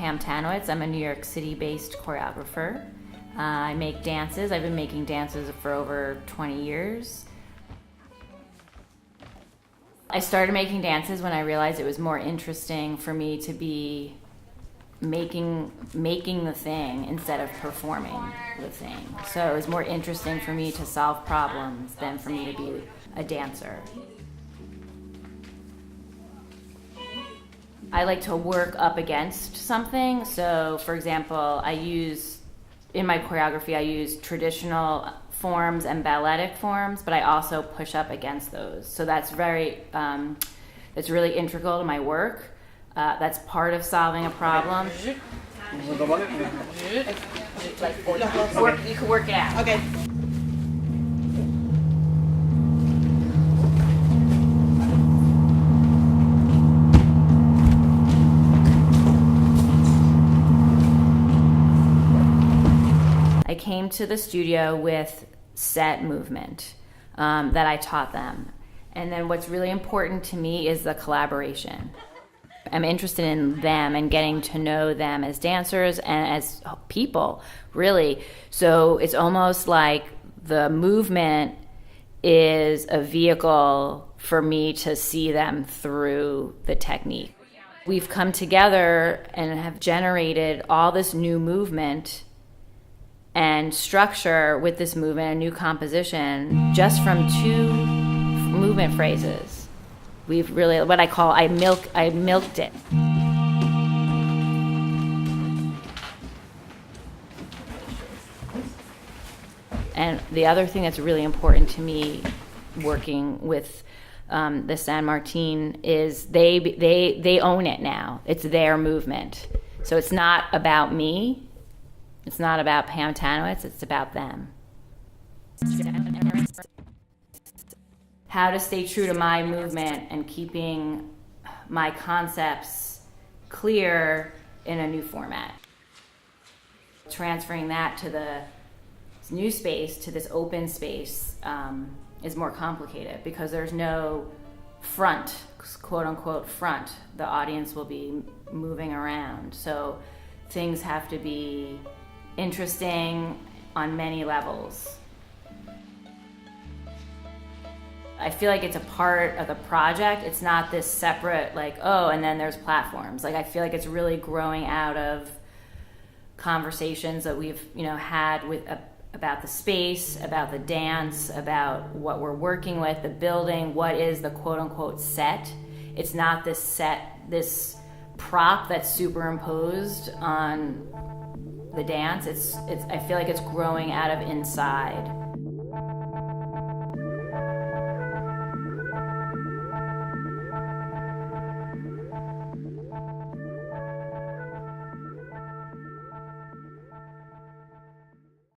Pam Tanowitz. I'm a New York City-based choreographer. I make dances. I've been making dances for over 20 years. I started making dances when I realized it was more interesting for me to be making the thing instead of performing the thing. So it was more interesting for me to solve problems than for me to be a dancer. I like to work up against something. So for example, in my choreography, I use traditional forms and balletic forms, but I also push up against those. So that's really integral to my work. That's part of solving a problem. You can work it out. Okay. I came to the studio with set movement that I taught them. And then what's really important to me is the collaboration. I'm interested in them and getting to know them as dancers and as people, really. So it's almost like the movement is a vehicle for me to see them through the technique. We've come together and have generated all this new movement and structure with this movement, a new composition, just from 2 movement phrases. We've really, what I call, I milked it. And the other thing that's really important to me working with the San Martin is they own it now. It's their movement. So it's not about me. It's not about Pam Tanowitz, it's about them. How to stay true to my movement and keeping my concepts clear in a new format. Transferring that to this new space, to this open space, is more complicated because there's no front, quote unquote front. The audience will be moving around. So things have to be interesting on many levels. I feel like it's a part of the project. It's not this separate, like, oh, and then there's platforms. Like, I feel like it's really growing out of conversations that we've, had about the space, about the dance, about what we're working with, the building, what is the quote unquote set. It's not this set, this prop that's superimposed on the dance. I feel like it's growing out of inside.